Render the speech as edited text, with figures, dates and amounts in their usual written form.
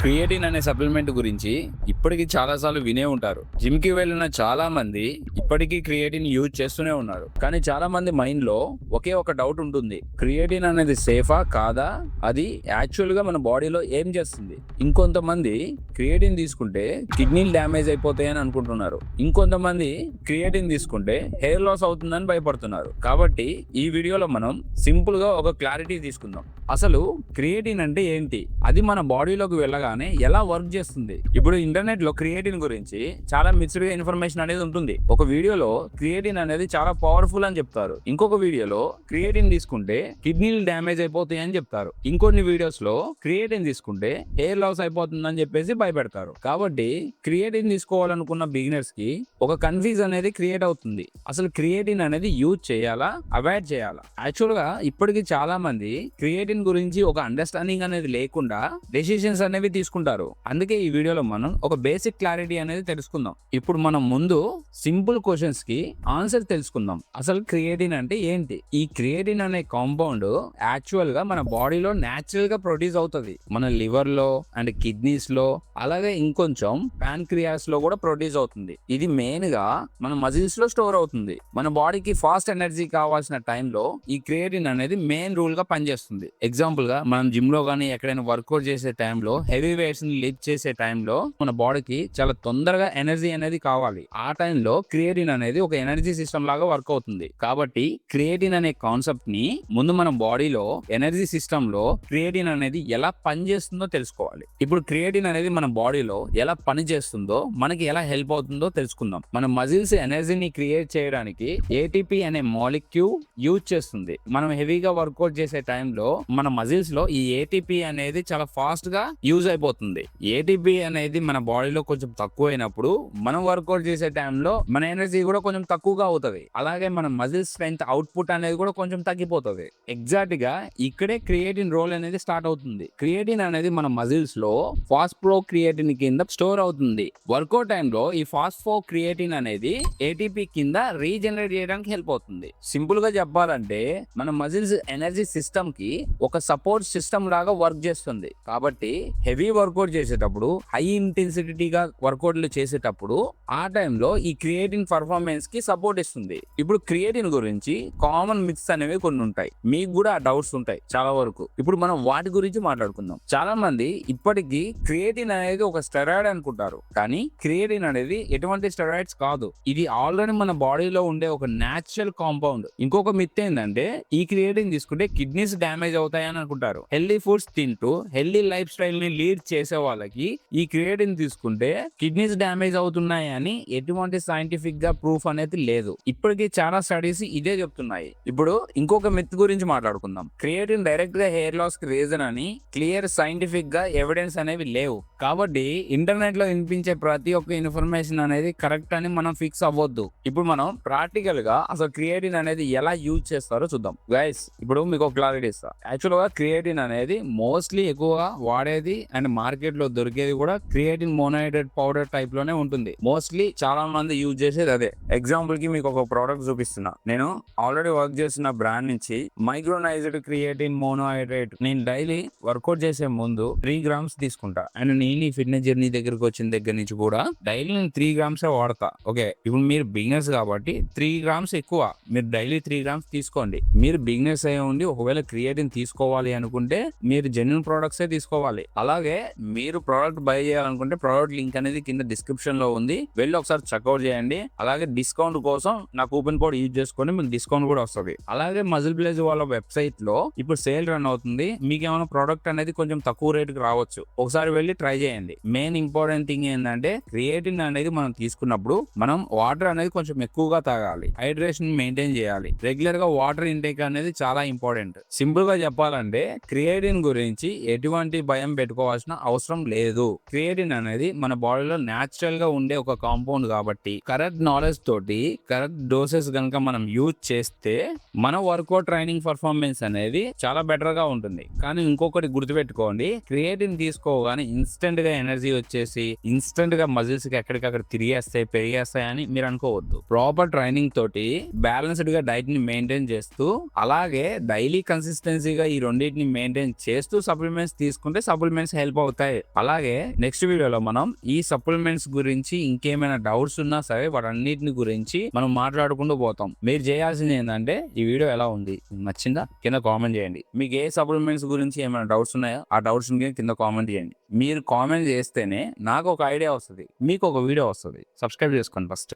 Creatine అనే supplement గురించి ఇప్పటికీ చాలాసార్లు వినే ఉంటారు. జిమ్ కి వెళ్ళిన చాలా మంది ఇప్పటికీ క్రియేటిన్ యూజ్ చేస్తూనే ఉన్నారు. కానీ చాలా మంది మైండ్ లో ఒకే ఒక డౌట్ ఉంటుంది. క్రియేటిన్ అనేది సేఫా కాదా? అది యాక్చువల్ గా మన బాడీలో ఏం చేస్తుంది? ఇంకొంతమంది క్రియేటిన్ తీసుకుంటే కిడ్నీలు డ్యామేజ్ అయిపోతాయని అనుకుంటున్నారు. ఇంకొంతమంది క్రియేటిన్ తీసుకుంటే హెయిర్ లాస్ అవుతుందని భయపడుతున్నారు. కాబట్టి ఈ వీడియోలో మనం సింపుల్ గా ఒక క్లారిటీ తీసుకుందాం. అసలు క్రియేటిన్ అంటే ఏంటి? అది మన బాడీలోకి వెళ్ళగానే ఎలా వర్క్ చేస్తుంది? ఇప్పుడు ఇంటర్నెట్ లో క్రియేటిన్ గురించి చాలా మిక్స్డ్ ఇన్ఫర్మేషన్ అనేది ఉంటుంది. ఒక వీడియోలో క్రియేటిన్ అనేది చాలా పవర్ఫుల్ అని చెప్తారు. ఇంకొక వీడియోలో క్రియేటిన్ తీసుకుంటే కిడ్నీలు డ్యామేజ్ అయిపోతాయి అని చెప్తారు. ఇంకొన్ని వీడియోస్ లో క్రియేటిన్ తీసుకుంటే హెయిర్ లాస్ అయిపోతుందని చెప్పేసి భయపెడతారు. కాబట్టి క్రియేటిన్ తీసుకోవాలనుకున్న బిగినర్స్ కి ఒక కన్ఫ్యూజ్ అనేది క్రియేట్ అవుతుంది. అసలు క్రియేటిన్ అనేది యూజ్ చేయాలా, అవాయిడ్ చేయాలా? యాక్చువల్ గా ఇప్పటికి చాలా మంది క్రియేటిన్ గురించి ఒక అండర్స్టాండింగ్ అనేది లేకుండా డెసిషన్స్ అనేవి తీసుకుంటారు. అందుకే ఈ వీడియోలో మనం ఒక బేసిక్ క్లారిటీ అనేది తెలుసుకుందాం. ఇప్పుడు మనం ముందు సింపుల్ క్వశ్చన్స్ కి ఆన్సర్ తెలుసుకుందాం. అసలు క్రియేటిన్ అంటే ఏంటి? ఈ క్రియేటిన్ అనే కాంపౌండ్ యాక్చువల్ గా మన బాడీలో న్యాచురల్ గా ప్రొడ్యూస్ అవుతుంది. మన లివర్ లో అండ్ కిడ్నీస్ లో, అలాగే ఇంకొంచెం ప్యాన్క్రియాస్ లో కూడా ప్రొడ్యూస్ అవుతుంది. ఇది మెయిన్ గా మన మజిల్స్ లో స్టోర్ అవుతుంది. మన బాడీకి ఫాస్ట్ ఎనర్జీ కావాల్సిన టైంలో ఈ క్రియేటిన్ అనేది మెయిన్ రూల్ గా పనిచేస్తుంది. ఎగ్జాంపుల్ గా మనం జిమ్ లో కానీ ఎక్కడైనా వర్కౌట్ చేసే టైంలో, హెవీ వెయిట్స్ ని లిఫ్ట్ చేసే టైంలో మన బాడీకి చాలా తొందరగా ఎనర్జీ అనేది కావాలి. ఆ టైంలో క్రియేటిన్ అనేది ఒక ఎనర్జీ సిస్టమ్ లాగా వర్క్ అవుతుంది. కాబట్టి క్రియేటిన్ అనే కాన్సెప్ట్ ని ముందు మన బాడీలో ఎనర్జీ సిస్టమ్ లో క్రియేటిన్ అనేది ఎలా పనిచేస్తుందో తెలుసుకోవాలి. ఇప్పుడు క్రియేటిన్ అనేది మన బాడీలో ఎలా పని చేస్తుందో, మనకి ఎలా హెల్ప్ అవుతుందో తెలుసుకుందాం. మన మజిల్స్ ఎనర్జీని క్రియేట్ చేయడానికి ఏటీపీ అనే మాలిక్యూల్ యూజ్ చేస్తుంది. మనం హెవీగా వర్కౌట్ చేసే టైంలో మన మజిల్స్ లో ఈ ఏటీపీ అనేది చాలా ఫాస్ట్ గా యూజ్ అయిపోతుంది. ఏటీపీ అనేది మన బాడీలో కొంచెం తక్కువ అయినప్పుడు మనం వర్కౌట్ చేసే టైంలో మన ఎనర్జీ కూడా కొంచెం తక్కువగా అవుతుంది. అలాగే మన మజిల్ స్ట్రెంత్ అవుట్పుట్ అనేది కూడా కొంచెం తగ్గిపోతుంది. ఎగ్జాక్ట్ గా ఇక్కడే క్రియేటిన్ రోల్ అనేది స్టార్ట్ అవుతుంది. క్రియేటిన్ అనేది మన మజిల్స్ లో ఫాస్ఫో క్రియేటిన్ కింద స్టోర్ అవుతుంది. వర్కౌట్ టైంలో ఈ ఫాస్ఫో క్రియేటిన్ అనేది ఏటీపీ కింద రీజనరేట్ చేయడానికి హెల్ప్ అవుతుంది. సింపుల్ గా చెప్పాలంటే మన మజిల్స్ ఎనర్జీ సిస్టమ్ కి ఒక సపోర్ట్ సిస్టమ్ లాగా వర్క్ చేస్తుంది. కాబట్టి హెవీ వర్కౌట్ చేసేటప్పుడు, హై ఇంటెన్సిటీగా వర్కౌట్లు చేసేటప్పుడు ఆ టైంలో ఈ క్రియేటిన్ పర్ఫార్మెన్స్ కి సపోర్ట్ ఇస్తుంది. ఇప్పుడు క్రియేటిన్ గురించి కామన్ మిత్స్ అనేవి కొన్ని ఉంటాయి. మీకు కూడా ఆ డౌట్స్ ఉంటాయి చాలా వరకు. ఇప్పుడు మనం వాటి గురించి మాట్లాడుకుందాం. చాలా మంది ఇప్పటికీ క్రియేటిన్ అనేది ఒక స్టెరాయిడ్ అనుకుంటారు. కానీ క్రియేటిన్ అనేది ఎటువంటి స్టెరాయిడ్స్ కాదు. ఇది ఆల్రెడీ మన బాడీలో ఉండే ఒక న్యాచురల్ కాంపౌండ్. ఇంకొక మిత్ ఏంటంటే ఈ క్రియేటిన్ తీసుకుంటే కిడ్నీస్ డ్యామేజ్ అవుతాయని అనుకుంటారు. హెల్దీ ఫుడ్స్ తింటూ హెల్దీ లైఫ్ స్టైల్ ని లీడ్ చేసే వాళ్ళకి ఈ క్రియేటిన్ తీసుకుంటే కిడ్నీస్ డ్యామేజ్ అవుతున్నాయి అని ఎటువంటి సైంటిఫిక్ గా ప్రూఫ్ అనేది లేదు. ఇప్పటికీ చాలా స్టడీస్ ఇదే చెప్తున్నాయి. ఇప్పుడు ఇంకొక మిత్ గురించి మాట్లాడుకుందాం. క్రియేటిన్ డైరెక్ట్ గా హెయిర్ లాస్ కి రీజన్ అని క్లియర్ సైంటిఫిక్ గా ఎవిడెన్స్ అనేవి లేవు. కాబట్టి ఇంటర్నెట్ లో వినిపించే ప్రతి ఒక్క ఇన్ఫర్మేషన్ అనేది కరెక్ట్ అని మనం ఫిక్స్ అవ్వద్దు. ఇప్పుడు మనం ప్రాక్టికల్ గా అసలు క్రియేటిన్ అనేది ఎలా యూజ్ చేస్తారో చూద్దాం. గైస్, ఇప్పుడు మీకు క్లారిటీ ఇస్తా. యాక్చువల్ గా క్రియేటిన్ అనేది మోస్ట్లీ ఎక్కువగా వాడేది అండ్ మార్కెట్ లో దొరికేది కూడా క్రియేటిన్ మోనోహైడ్రేట్ పౌడర్ టైప్ లోనే ఉంటుంది. మోస్ట్లీ చాలా మంది యూజ్ చేసేది అదే. ఎగ్జాంపుల్ కి మీకు ఒక ప్రోడక్ట్ చూపిస్తున్నా. నేను ఆల్రెడీ వర్క్ చేసిన బ్రాండ్ నుంచి మైక్రోనైజ్డ్ క్రియేటిన్ మోనోహైడ్రేట్ నేను డైలీ వర్కౌట్ చేసే ముందు 3 గ్రామ్స్ తీసుకుంటా. అండ్ నేను ఈ ఫిట్నెస్ జర్నీ దగ్గరకు వచ్చిన దగ్గర నుంచి కూడా డైలీ నేను 3 గ్రామ్స్ వాడతా. ఓకే, ఇప్పుడు మీరు బిగినర్స్ కాబట్టి 3 గ్రామ్స్ ఎక్కువ, మీరు డైలీ 3 గ్రామ్స్ తీసుకోండి. మీరు బిగినర్స్ అయి ఉండి ఒకవేళ క్రియేటిన్ తీసుకోవాలి అనుకుంటే మీరు జెన్యూన్ ప్రొడక్ట్స్ తీసుకోవాలి. అలాగే మీరు ప్రోడక్ట్ బై చేయాలనుకుంటే ప్రోడక్ట్ లింక్ అనేది కింద డిస్క్రిప్షన్ లో ఉంది, వెళ్ళి ఒకసారి చెక్అవుట్ చేయండి. అలాగే డిస్కౌంట్ కోసం నా కూపన్ కోడ్ యూజ్ చేసుకొని మీకు డిస్కౌంట్ కూడా వస్తుంది. అలాగే మజిల్ బ్లేజ్ వాళ్ళ వెబ్సైట్ లో ఇప్పుడు సేల్ రన్ అవుతుంది. మీకు ఏమైనా ప్రోడక్ట్ అనేది కొంచెం తక్కువ రేటుకి రావచ్చు, ఒకసారి వెళ్ళి ట్రై చేయండి. మెయిన్ ఇంపార్టెంట్ థింగ్ ఏంటంటే క్రియేటిన్ అనేది మనం తీసుకున్నప్పుడు మనం వాటర్ అనేది కొంచెం ఎక్కువగా తాగాలి, హైడ్రేషన్ మెయింటైన్ చేయాలి. రెగ్యులర్ గా వాటర్ ఇంటేక్ అనేది చాలా ఇంపార్టెంట్. సింపుల్ గా చెప్పాలంటే క్రియేటిన్ గురించి ఎటువంటి భయం పెట్టుకోవాల్సిన అవసరం లేదు. క్రియేటిన్ అనేది మన బాడీలో న్యాచురల్ గా ఉండే ఒక కాంపౌండ్ కాబట్టి కరెక్ట్ నాలెడ్జ్ తోటి కరెక్ట్ డోసెస్ గనక మనం యూజ్ చేస్తే మన వర్కౌట్ ట్రైనింగ్ పర్ఫార్మెన్స్ అనేది చాలా బెటర్ గా ఉంటుంది. కానీ ఇంకొకటి గుర్తుపెట్టుకోండి, క్రియేటిన్ తీసుకోగానే ఇన్స్టెంట్ ఇన్స్టెంట్ గా ఎనర్జీ వచ్చేసి ఇన్స్టెంట్ గా మజిల్స్ కి ఎక్కడికక్కడ తిరిగేస్తాయి పెరిగేస్తాయి అని మీరు అనుకోవద్దు. ప్రాపర్ ట్రైనింగ్ తోటి బ్యాలెన్స్డ్ గా డైట్ ని మెయింటైన్ చేస్తూ అలాగే డైలీ కన్సిస్టెన్సీగా ఈ రెండింటిని మెయింటైన్ చేస్తూ సప్లిమెంట్స్ తీసుకుంటే సప్లిమెంట్స్ హెల్ప్ అవుతాయి. అలాగే నెక్స్ట్ వీడియోలో మనం ఈ సప్లిమెంట్స్ గురించి ఇంకేమైనా డౌట్స్ ఉన్నా సరే వాటన్నిటిని గురించి మనం మాట్లాడుకుంటూ పోతాం. మీరు చేయాల్సింది ఏంటంటే ఈ వీడియో ఎలా ఉంది, నచ్చిందా కింద కామెంట్ చేయండి. మీకు ఏ సప్లిమెంట్స్ గురించి ఏమైనా డౌట్స్ ఉన్నాయో ఆ డౌట్స్ కింద కామెంట్ చేయండి. మీరు కామెంట్ చేస్తేనే నాకు ఒక ఐడియా వస్తుంది, మీకు ఒక వీడియో వస్తుంది. సబ్స్క్రైబ్ చేసుకోండి ఫస్ట్.